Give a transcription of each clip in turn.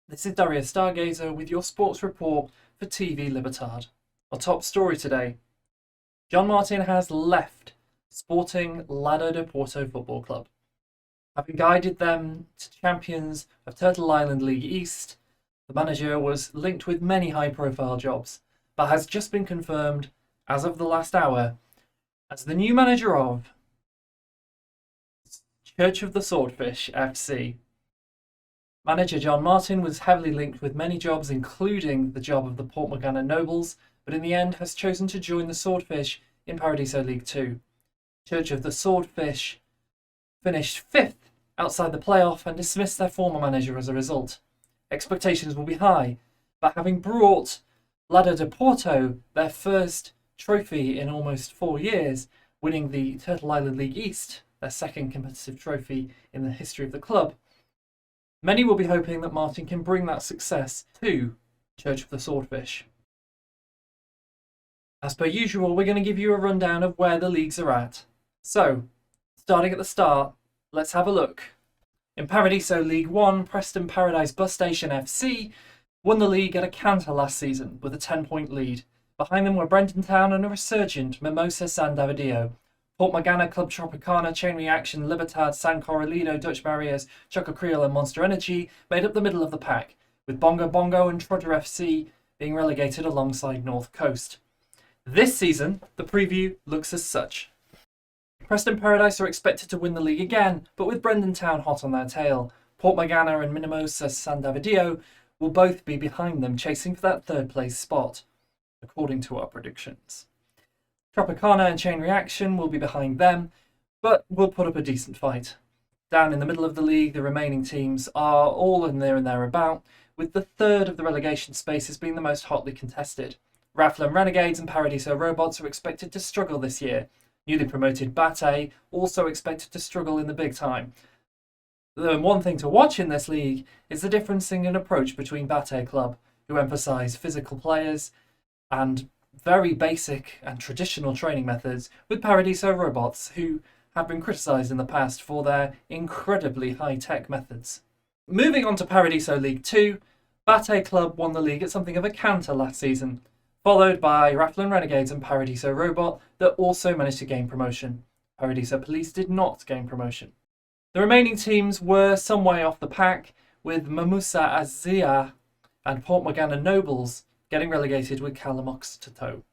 This is Darius Stargazer with your sports report for TV Libertad. Our top story today. John Martin has left Sporting Lado de Porto Football Club. Having guided them to champions of Turtle Island League East, the manager was linked with many high-profile jobs, but has just been confirmed, as of the last hour, as the new manager of Church of the Swordfish FC. Manager John Martin was heavily linked with many jobs, including the job of the Port Morgana Nobles, but in the end has chosen to join the Swordfish in Paradiso League 2. Church of the Swordfish finished 5th outside the playoff and dismissed their former manager as a result. Expectations will be high, but having brought Lado de Porto their first trophy in almost 4 years, winning the Turtle Island League East, their second competitive trophy in the history of the club, many will be hoping that Martin can bring that success to Church of the Swordfish. As per usual, we're going to give you a rundown of where the leagues are at. So, starting at the start, let's have a look. In Paradiso League 1, Preston Paradise Bus Station FC won the league at a canter last season with a 10-point lead. Behind them were Brenton Town and a resurgent Mimosa San Davidio. Port Morgana, Club Tropicana, Chain Reaction, Libertad, San Corralido, Dutch Barriers, Choco Creole and Monster Energy made up the middle of the pack, with Bongo Bongo and Trodder FC being relegated alongside North Coast. This season, the preview looks as such. Preston Paradise are expected to win the league again, but with Brenton Town hot on their tail. Port Morgana and Mimosa San Davidio will both be behind them, chasing for that third place spot, according to our predictions. Tropicana and Chain Reaction will be behind them, but will put up a decent fight. Down in the middle of the league, the remaining teams are all in there and thereabout, with the third of the relegation spaces being the most hotly contested. Raffle and Renegades and Paradiso Robots are expected to struggle this year. Newly promoted Bate also expected to struggle in the big time. The one thing to watch in this league is the difference in approach between Bate Club, who emphasise physical players and very basic and traditional training methods, with Paradiso Robots, who have been criticised in the past for their incredibly high-tech methods. Moving on to Paradiso League 2, Bate Club won the league at something of a canter last season, followed by Raffle and Renegades and Paradiso Robot that also managed to gain promotion. Paradiso Police did not gain promotion. The remaining teams were some way off the pack, with Mamusa Azia and Port Morgana Nobles getting relegated with Calamox to toe.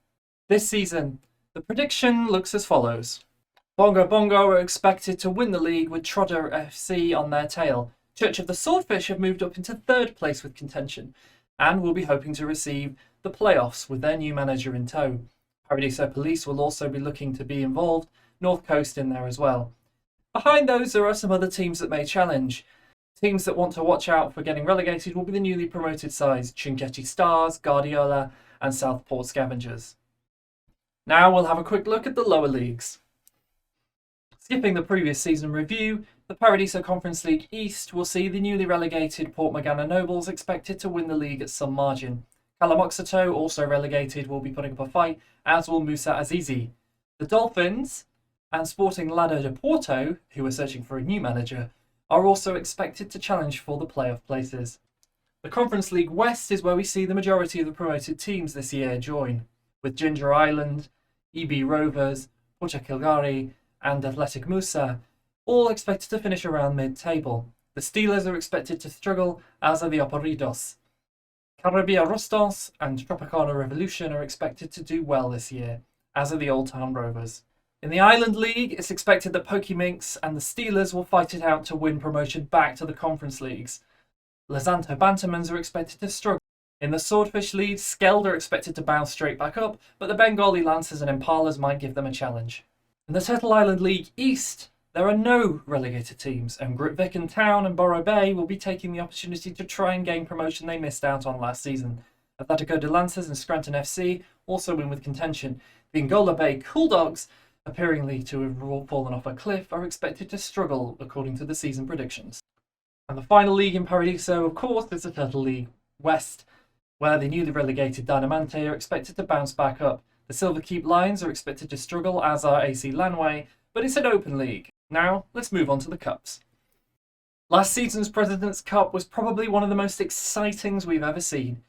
This season, the prediction looks as follows. Bongo Bongo are expected to win the league with Trodder FC on their tail. Church of the Swordfish have moved up into third place with contention and will be hoping to receive the playoffs with their new manager in tow. Paradiso Police will also be looking to be involved, North Coast in there as well. Behind those, there are some other teams that may challenge. Teams that want to watch out for getting relegated will be the newly promoted sides Chinchetti Stars, Guardiola and Southport Scavengers. Now we'll have a quick look at the lower leagues. Skipping the previous season review, the Paradiso Conference League East will see the newly relegated Port Morgana Nobles expected to win the league at some margin. Calamoxato, also relegated, will be putting up a fight, as will Musa Azizi. The Dolphins and Sporting Lado de Porto, who are searching for a new manager, are also expected to challenge for the playoff places. The Conference League West is where we see the majority of the promoted teams this year join, with Ginger Island, EB Rovers, Porto Kilgari and Athletic Musa all expected to finish around mid-table. The Steelers are expected to struggle, as are the Oporidos. Caribia Rostos and Tropicana Revolution are expected to do well this year, as are the Old Town Rovers. In the Island League, it's expected that Pokeminks and the Steelers will fight it out to win promotion back to the Conference Leagues. Lazanto Bantamans are expected to struggle. In the Swordfish League, Skeld are expected to bounce straight back up, but the Bengali Lancers and Impalas might give them a challenge. In the Turtle Island League East, there are no relegated teams, and Gritvik and Town and Borough Bay will be taking the opportunity to try and gain promotion they missed out on last season. Atletico de Lancers and Scranton FC also win with contention. The Angola Bay Cool Dogs, appearingly to have fallen off a cliff, are expected to struggle according to the season predictions. And the final league in Paradiso, of course, is the Turtle League West, where the newly relegated Dynamante are expected to bounce back up. The Silverkeep Lions are expected to struggle, as are AC Lanway, but it's an open league. Now, let's move on to the Cups. Last season's President's Cup was probably one of the most exciting we've ever seen.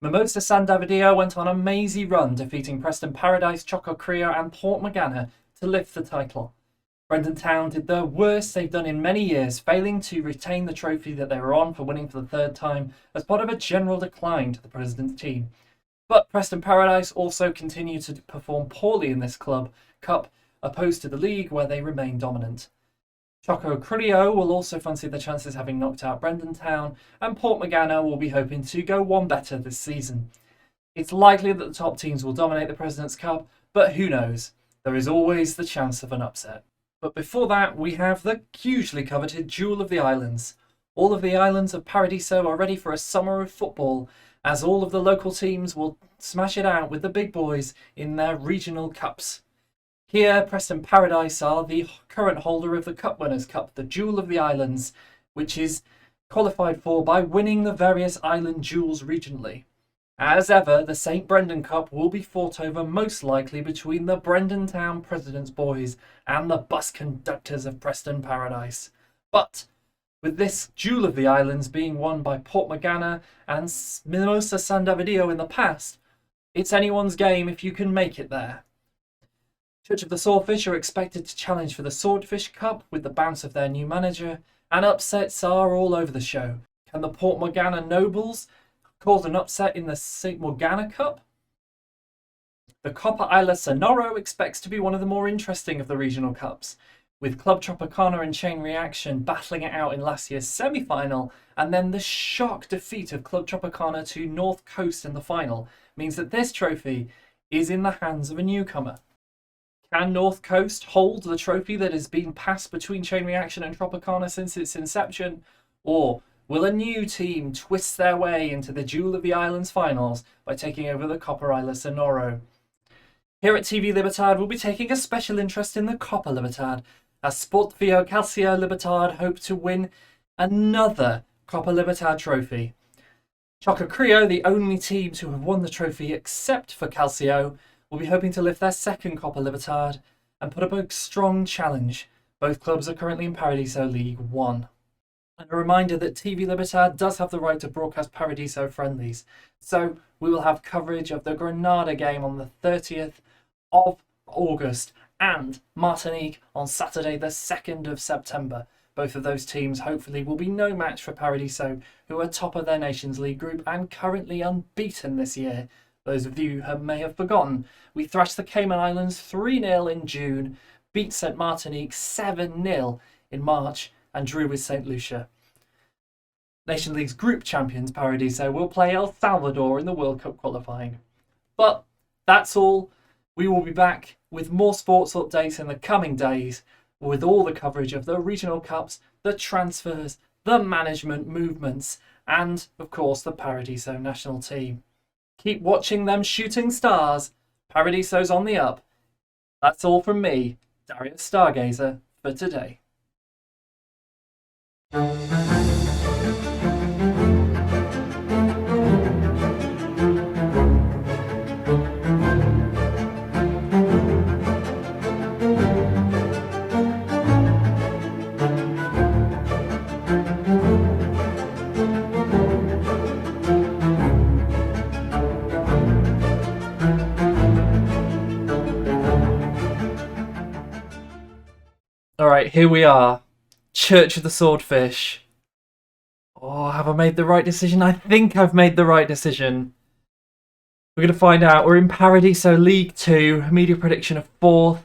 Mimosa San Davidio went on a mazy run, defeating Preston Paradise, Choco Creo and Port Morgana to lift the title. Brendan Town did the worst they've done in many years, failing to retain the trophy that they were on for winning for the third time as part of a general decline to the President's team. But Preston Paradise also continued to perform poorly in this cup, opposed to the league where they remain dominant. Choco Creo will also fancy the chances having knocked out Brendan Town, and Port Morgana will be hoping to go one better this season. It's likely that the top teams will dominate the President's Cup, but who knows? There is always the chance of an upset. But before that, we have the hugely coveted Jewel of the Islands. All of the islands of Paradiso are ready for a summer of football, as all of the local teams will smash it out with the big boys in their regional cups. Here, Preston Paradise are the current holder of the Cup Winners' Cup, the Jewel of the Islands, which is qualified for by winning the various island jewels regionally. As ever, the St. Brendan Cup will be fought over most likely between the Brendan Town President's Boys and the bus conductors of Preston Paradise. But with this Jewel of the Islands being won by Port Morgana and Mimosa San Davidio in the past, it's anyone's game if you can make it there. Church of the Swordfish are expected to challenge for the Swordfish Cup with the bounce of their new manager, and upsets are all over the show. Can the Port Morgana Nobles cause an upset in the St. Morgana Cup? The Copa Isla Sonoro expects to be one of the more interesting of the regional cups, with Club Tropicana and Chain Reaction battling it out in last year's semi-final, and then the shock defeat of Club Tropicana to North Coast in the final means that this trophy is in the hands of a newcomer. Can North Coast hold the trophy that has been passed between Chain Reaction and Tropicana since its inception? Or will a new team twist their way into the Jewel of the Islands finals by taking over the Copa Isla Sonoro? Here at TV Libertad, we'll be taking a special interest in the Copa Libertad, as Sportfio Calcio Libertad hope to win another Copa Libertad trophy. Choco Creo, the only team to have won the trophy except for Calcio, will be hoping to lift their second Copa Libertad and put up a strong challenge. Both clubs are currently in Paradiso League 1. And a reminder that TV Libertad does have the right to broadcast Paradiso friendlies, so we will have coverage of the Granada game on the 30th of August and Martinique on Saturday the 2nd of September. Both of those teams hopefully will be no match for Paradiso, who are top of their Nations League group and currently unbeaten this year. Those of you who may have forgotten, we thrashed the Cayman Islands 3-0 in June, beat St. Martinique 7-0 in March, and drew with St. Lucia. Nation League's group champions Paradiso will play El Salvador in the World Cup qualifying. But that's all. We will be back with more sports updates in the coming days, with all the coverage of the regional cups, the transfers, the management movements, and of course the Paradiso national team. Keep watching them shooting stars. Paradiso's on the up. That's all from me, Darius Stargazer, for today. Alright, here we are. Church of the Swordfish. Oh, have I made the right decision? I think I've made the right decision. We're going to find out. We're in Paradiso League 2. Media prediction of 4th.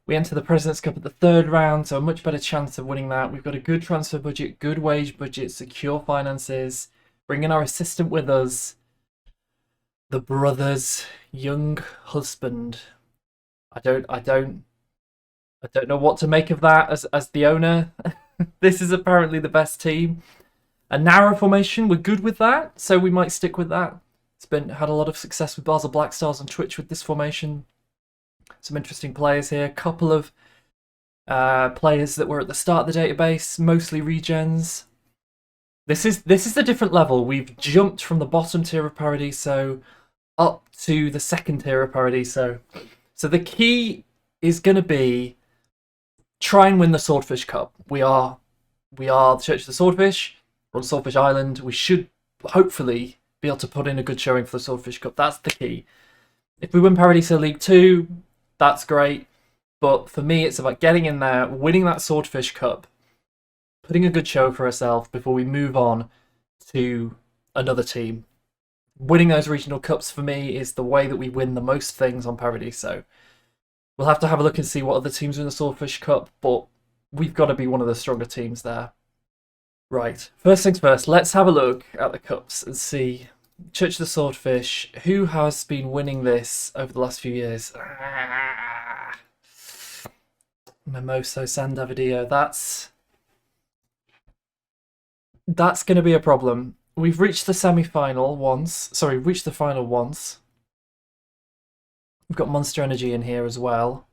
We enter the President's Cup at the 3rd round, so a much better chance of winning that. We've got a good transfer budget, good wage budget, secure finances. Bringing our assistant with us. The brother's young husband. I don't know what to make of that as the owner. This is apparently the best team. A narrow formation, we're good with that, so we might stick with that. It's had a lot of success with Basel Black Stars on Twitch with this formation. Some interesting players here. A couple of players that were at the start of the database, mostly regens. This is the different level. We've jumped from the bottom tier of Paradiso up to the 2nd tier of Paradiso. So the key is going to be try and win the Swordfish Cup. We are We are the Church of the Swordfish. We're on Swordfish Island. We should hopefully be able to put in a good showing for the Swordfish Cup. That's the key. If we win Paradiso League 2, that's great. But for me, it's about getting in there, winning that Swordfish Cup, putting a good show for ourselves before we move on to another team. Winning those regional cups for me is the way that we win the most things on Paradiso. We'll have to have a look and see what other teams are in the Swordfish Cup, but we've got to be one of the stronger teams there. Right, first things first, let's have a look at the cups and see Church of the Swordfish, who has been winning this over the last few years. Mimoso San Davidio, that's going to be a problem. We've reached the semi-final once. Sorry, reached the final once. We've got Monster Energy in here as well.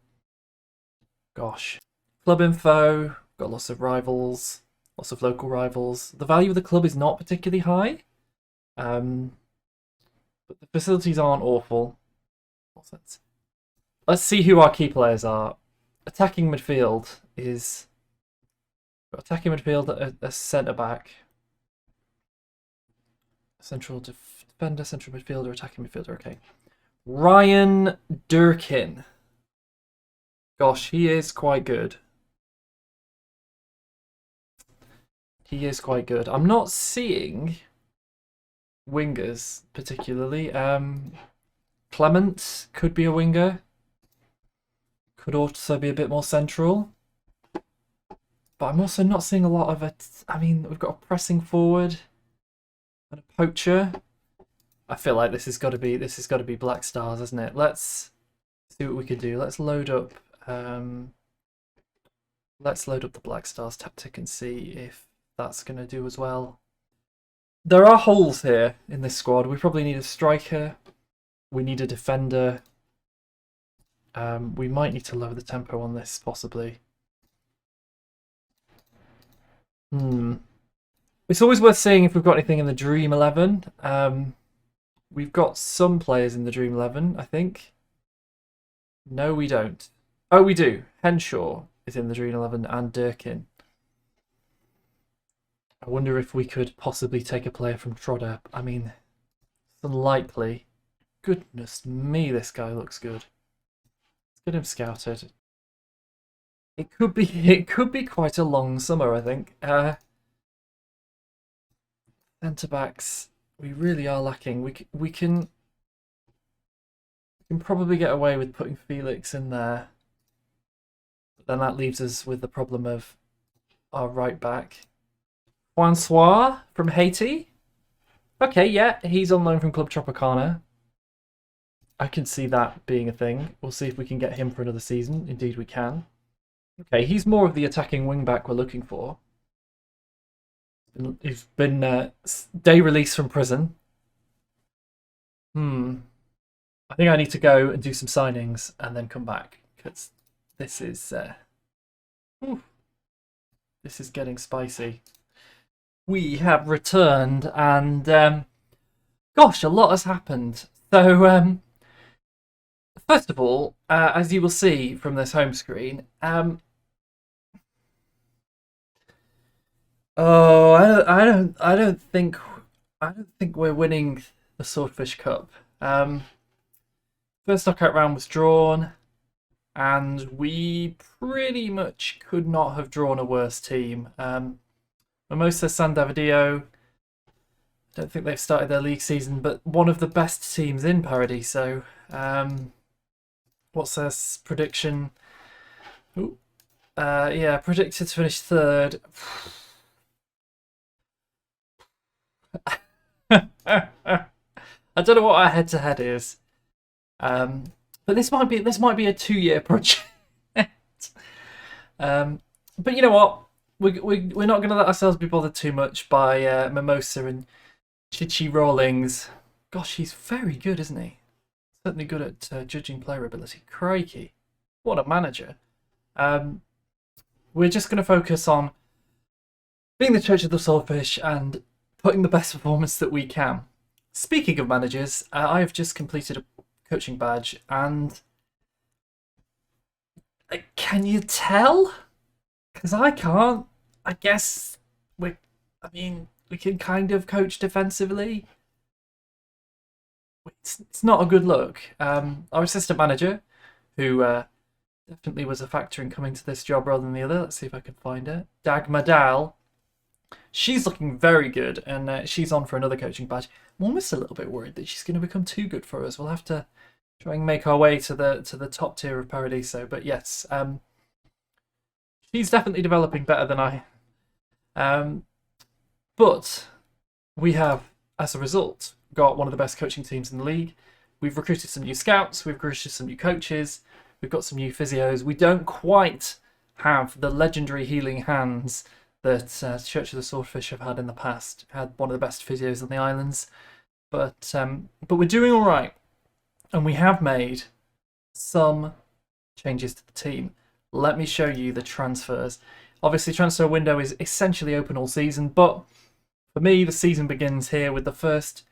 Gosh. Club info, got lots of rivals, lots of local rivals. The value of the club is not particularly high. But the facilities aren't awful. Let's see who our key players are. Attacking midfield is... Attacking midfield, a centre-back. Central defender, central midfielder, attacking midfielder, okay. Ryan Durkin. Gosh, he is quite good. He is quite good. I'm not seeing wingers particularly. Clement could be a winger. Could also be a bit more central. But I'm also not seeing a lot of it. I mean, we've got a pressing forward and a poacher. I feel like this has got to be Black Stars, hasn't it? Let's see what we can do. Let's load up the Black Stars tactic and see if that's going to do as well. There are holes here in this squad. We probably need a striker. We need a defender. We might need to lower the tempo on this, possibly. It's always worth seeing if we've got anything in the Dream 11. We've got some players in the Dream 11, I think. No, we don't. Oh, we do. Henshaw is in the Dream 11 and Durkin. I wonder if we could possibly take a player from Trodder. I mean, it's unlikely. Goodness me, this guy looks good. Let's get him scouted. It could be quite a long summer, I think. Centre backs, we really are lacking. We can probably get away with putting Felix in there. But then that leaves us with the problem of our right back. Francois from Haiti. Okay, yeah, he's on loan from Club Tropicana. I can see that being a thing. We'll see if we can get him for another season. Indeed we can. Okay, he's more of the attacking wing-back we're looking for. He's been day released from prison. I think I need to go and do some signings and then come back, because this is getting spicy. We have returned, and gosh, a lot has happened. So, first of all, as you will see from this home screen, I don't think we're winning the Swordfish Cup. First knockout round was drawn, and we pretty much could not have drawn a worse team. Mimosa San Davidio, I don't think they've started their league season, but one of the best teams in Paradiso. What's their prediction? Yeah, predicted to finish third. I don't know what our head-to-head is, but this might be a 2-year project. But you know what? We're not going to let ourselves be bothered too much by Mimosa and Chichi Rawlings. Gosh, he's very good, isn't he? Certainly good at judging player ability. Crikey, what a manager! We're just going to focus on being the Church of the Swordfish and putting the best performance that we can. Speaking of managers, I have just completed a coaching badge, and can you tell? Because I can't. I guess we can kind of coach defensively. It's not a good look. Our assistant manager, who definitely was a factor in coming to this job rather than the other. Let's see if I can find her. Dagmar Dahl. She's looking very good, and she's on for another coaching badge. I'm almost a little bit worried that she's going to become too good for us. We'll have to try and make our way to the top tier of Paradiso. But yes, she's definitely developing better than I. But we have, as a result, got one of the best coaching teams in the league. We've recruited some new scouts. We've recruited some new coaches. We've got some new physios. We don't quite have the legendary healing hands that Church of the Swordfish have had in the past. Had one of the best physios on the islands, but we're doing all right, and we have made some changes to the team. Let me show you the transfers. Obviously, transfer window is essentially open all season, but for me, the season begins here with the first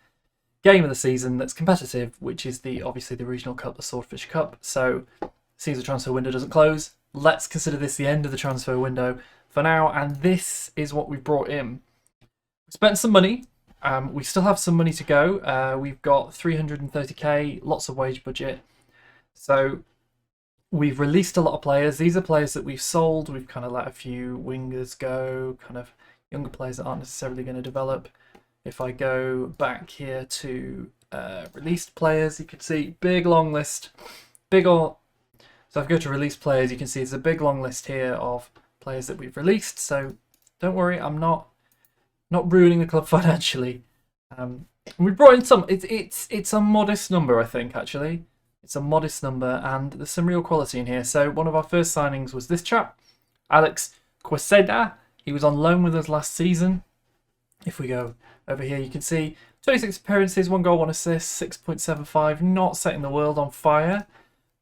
game of the season that's competitive, which is obviously the Regional Cup, the Swordfish Cup. So, seems the transfer window doesn't close. Let's consider this the end of the transfer window for now, and this is what we've brought in. We spent some money. We still have some money to go. We've got 330k, lots of wage budget. So we've released a lot of players. These are players that we've sold. We've kind of let a few wingers go, kind of younger players that aren't necessarily going to develop. If I go back here to released players, you can see big long list. So if I go to released players, you can see there's a big long list here of players that we've released. So don't worry, I'm not ruining the club financially. We brought in some. It's a modest number, I think. Actually, it's a modest number, and there's some real quality in here. So one of our first signings was this chap, Alex Quasada. He was on loan with us last season. If we go over here, you can see 26 appearances, 1 goal, 1 assist, 6.75. Not setting the world on fire,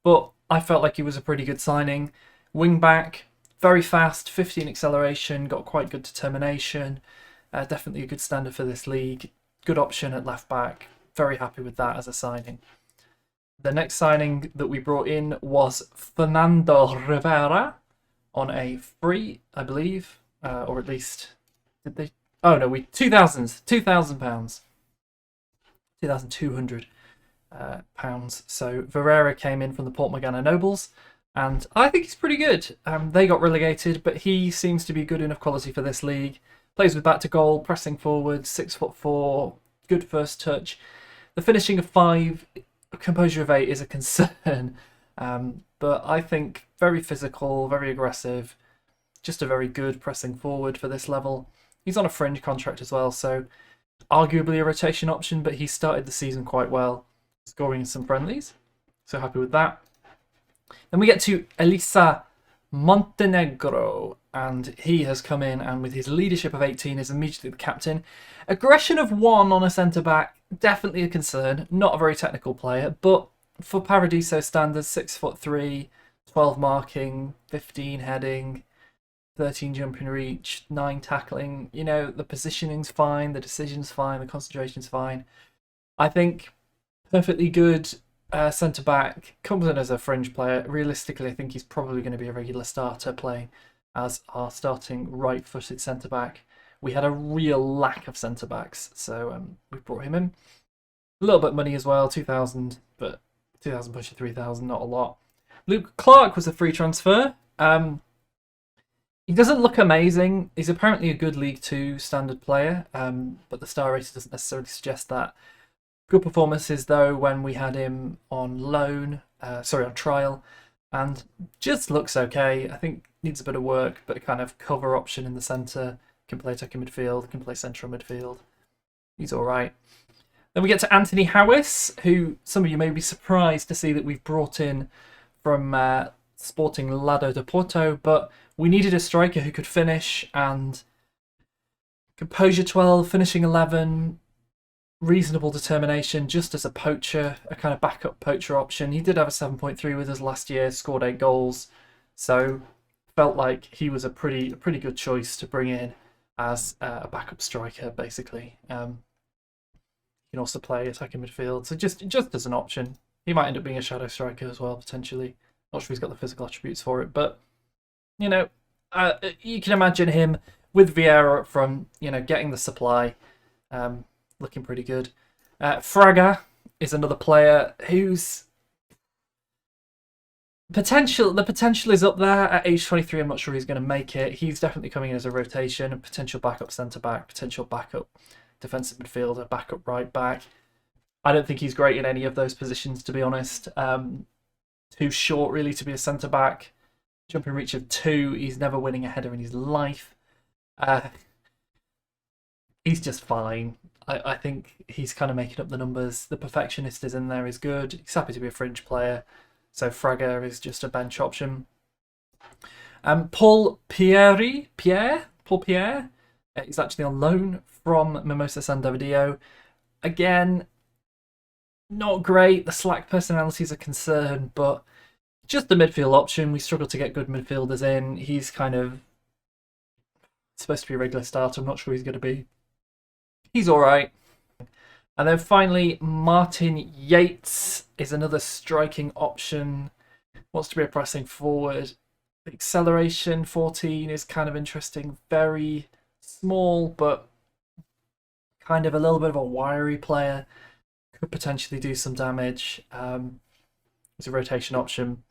but I felt like he was a pretty good signing. Wing back, very fast, 15 acceleration, got quite good determination. Definitely a good standard for this league. Good option at left back. Very happy with that as a signing. The next signing that we brought in was Fernando Rivera on a free, I believe, or at least did they? Oh no, £2,000 pounds, £2,200 pounds. So Rivera came in from the Port Morgana Nobles, and I think he's pretty good. They got relegated, but he seems to be good enough quality for this league. Plays with back to goal, pressing forward, 6'4", good first touch. The finishing of 5, composure of 8 is a concern, but I think very physical, very aggressive, just a very good pressing forward for this level. He's on a fringe contract as well, so arguably a rotation option, but he started the season quite well, scoring in some friendlies, so happy with that. Then we get to Elisa Montenegro, and he has come in, and with his leadership of 18 is immediately the captain. Aggression of 1 on a centre-back, definitely a concern. Not a very technical player, but for Paradiso standards, 6'3", 12 marking, 15 heading, 13 jumping reach, 9 tackling. You know, the positioning's fine, the decision's fine, the concentration's fine. I think perfectly good centre-back, comes in as a fringe player. Realistically, I think he's probably going to be a regular starter playing as our starting right-footed centre-back. We had a real lack of centre-backs, so we brought him in. A little bit of money as well, 2,000, but 2,000 pushing 3,000, not a lot. Luke Clark was a free transfer. He doesn't look amazing. He's apparently a good League 2 standard player, but the star rating doesn't necessarily suggest that. Good performances, though, when we had him on loan, on trial, and just looks okay. I think needs a bit of work, but a kind of cover option in the centre. Can play attacking midfield, can play central midfield. He's all right. Then we get to Anthony Howis, who some of you may be surprised to see that we've brought in from Sporting Lado de Porto, but we needed a striker who could finish, and composure 12, finishing 11, reasonable determination, just as a poacher, a kind of backup poacher option. He did have a 7.3 with us last year, scored 8 goals, so felt like he was a pretty good choice to bring in as a backup striker, basically. He can also play attacking midfield, so just as an option. He might end up being a shadow striker as well, potentially. Not sure he's got the physical attributes for it, but you know, you can imagine him with Vieira up front, getting the supply, looking pretty good. Fraga is another player who's the potential is up there at age 23. I'm not sure he's going to make it. He's definitely coming in as a rotation, a potential backup centre back, potential backup defensive midfielder, backup right back. I don't think he's great in any of those positions, to be honest. Too short, really, to be a centre back. Jumping reach of 2. He's never winning a header in his life. He's just fine. I think he's kind of making up the numbers. The perfectionist is in there, is good. He's happy to be a fringe player. So Fraga is just a bench option. Paul Pierre is actually on loan from Mimosa San Davidio. Again, not great. The slack personalities are concerned, but just the midfield option. We struggle to get good midfielders in. He's kind of supposed to be a regular starter. I'm not sure he's going to be. He's all right. And then finally, Martin Yates is another striking option. Wants to be a pressing forward. The acceleration 14 is kind of interesting. Very small, but kind of a little bit of a wiry player. Could potentially do some damage. It's a rotation option.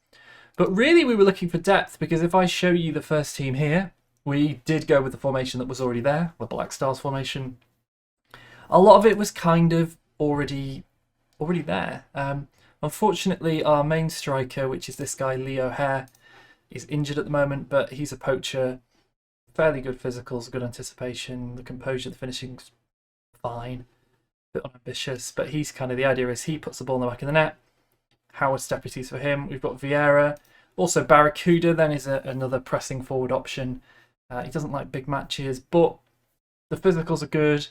But really, we were looking for depth, because if I show you the first team here, we did go with the formation that was already there, the Black Stars formation. A lot of it was kind of already there. Unfortunately, our main striker, which is this guy, Leo Hare, is injured at the moment, but he's a poacher. Fairly good physicals, good anticipation, the composure, the finishing's fine. A bit unambitious, but he's kind of, the idea is he puts the ball in the back of the net. Howard's deputies for him. We've got Vieira. Also, Barracuda then is another pressing forward option. He doesn't like big matches, but the physicals are good.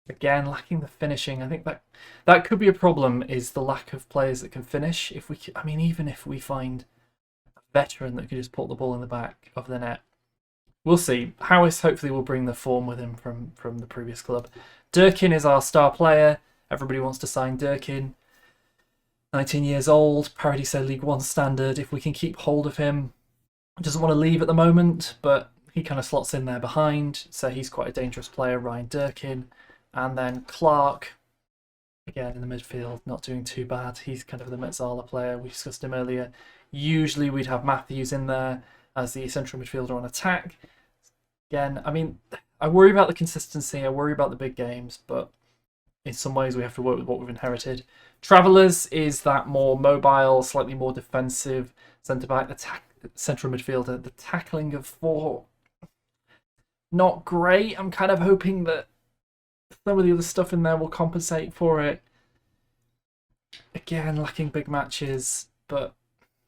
Again, lacking the finishing. I think that could be a problem, is the lack of players that can finish. Even if we find a veteran that could just put the ball in the back of the net. We'll see. Howis hopefully will bring the form with him from the previous club. Durkin is our star player. Everybody wants to sign Durkin. 19 years old, Paradiso League 1 standard. If we can keep hold of him, doesn't want to leave at the moment, but he kind of slots in there behind, so he's quite a dangerous player, Ryan Durkin. And then Clark, again in the midfield, not doing too bad. He's kind of the Metzala player. We discussed him earlier. Usually we'd have Matthews in there as the central midfielder on attack. Again, I worry about the consistency. I worry about the big games, but in some ways we have to work with what we've inherited. Travellers is that more mobile, slightly more defensive centre-back, central midfielder. The tackling of 4, not great. I'm kind of hoping that some of the other stuff in there will compensate for it. Again, lacking big matches, but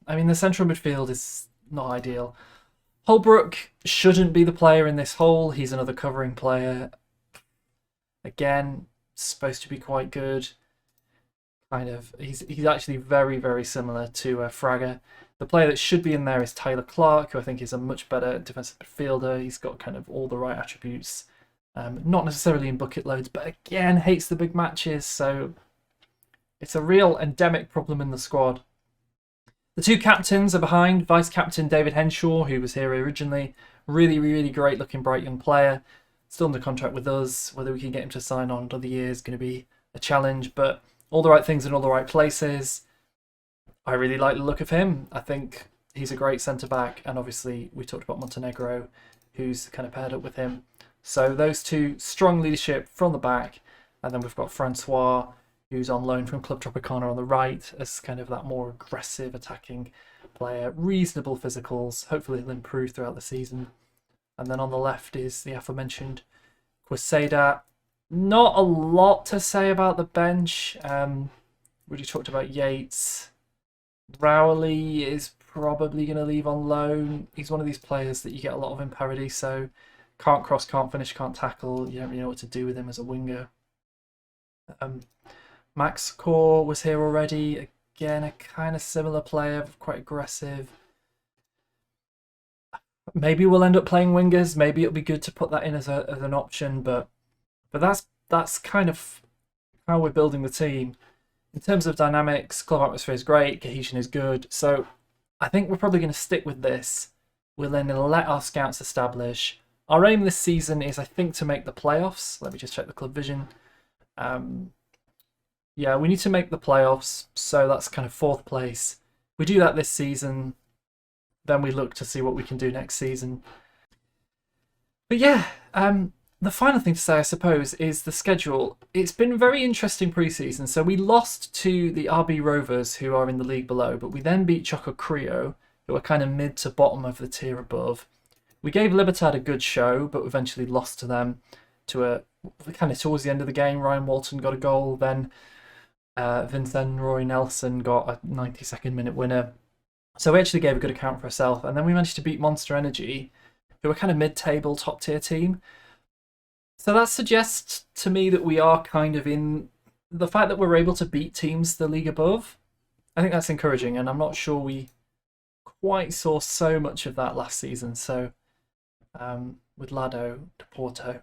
the central midfield is not ideal. Holbrook shouldn't be the player in this hole. He's another covering player. Again, supposed to be quite good. He's actually very, very similar to Fraga. The player that should be in there is Tyler Clark, who I think is a much better defensive midfielder. He's got kind of all the right attributes. Not necessarily in bucket loads, but again, hates the big matches, so it's a real endemic problem in the squad. The 2 captains are behind. Vice-captain David Henshaw, who was here originally. Really, really great looking, bright young player. Still under contract with us. Whether we can get him to sign on another year is going to be a challenge, but all the right things in all the right places. I really like the look of him. I think he's a great centre-back, and obviously we talked about Montenegro, who's kind of paired up with him. So those 2, strong leadership from the back, and then we've got Francois, who's on loan from Club Tropicana on the right, as kind of that more aggressive attacking player. Reasonable physicals. Hopefully he'll improve throughout the season. And then on the left is the aforementioned Quasada. Not a lot to say about the bench. We already talked about Yates. Rowley is probably going to leave on loan. He's one of these players that you get a lot of in Paradiso. Can't cross, can't finish, can't tackle. You don't really know what to do with him as a winger. Max Core was here already. Again, a kind of similar player, quite aggressive. Maybe we'll end up playing wingers. Maybe it'll be good to put that in as an option, but that's kind of how we're building the team. In terms of dynamics, club atmosphere is great, cohesion is good. So I think we're probably going to stick with this. We'll then let our scouts establish. Our aim this season is, I think, to make the playoffs. Let me just check the club vision. Yeah, we need to make the playoffs, so that's kind of 4th place. We do that this season, then we look to see what we can do next season. But yeah, the final thing to say, I suppose, is the schedule. It's been very interesting pre-season. So we lost to the RB Rovers, who are in the league below, but we then beat Choco Creo, who are kind of mid to bottom of the tier above. We gave Libertad a good show, but eventually lost to them kind of towards the end of the game. Ryan Walton got a goal, then Vincent Roy Nelson got a 92nd minute winner. So we actually gave a good account for ourselves. And then we managed to beat Monster Energy, who are kind of mid-table, top-tier team. So that suggests to me that we are kind of in the fact that we're able to beat teams the league above. I think that's encouraging, and I'm not sure we quite saw so much of that last season. So with Lado to Porto.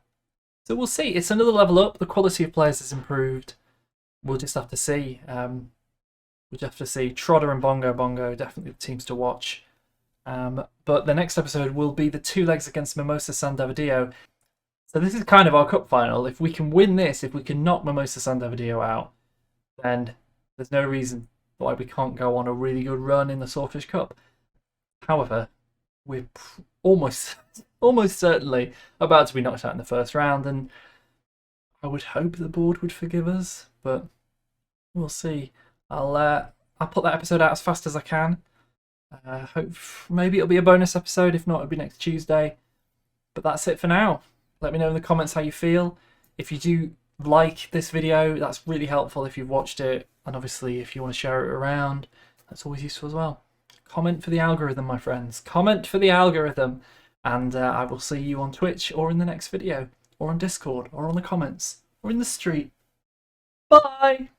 So we'll see. It's another level up. The quality of players has improved. We'll just have to see. We'll just have to see. Trodder and Bongo, definitely the teams to watch. But the next episode will be the 2 legs against Mimosa San Davidio. So this is kind of our cup final. If we can win this, if we can knock Mimosa San Davidio out, then there's no reason why we can't go on a really good run in the Swordfish Cup. However, we're almost certainly about to be knocked out in the first round, and I would hope the board would forgive us, but we'll see. I'll put that episode out as fast as I can. Hope maybe it'll be a bonus episode. If not, it'll be next Tuesday. But that's it for now. Let me know in the comments how you feel. If you do like this video, that's really helpful if you've watched it. And obviously, if you want to share it around, that's always useful as well. Comment for the algorithm, my friends. Comment for the algorithm. And I will see you on Twitch or in the next video, or on Discord, or on the comments, or in the street. Bye!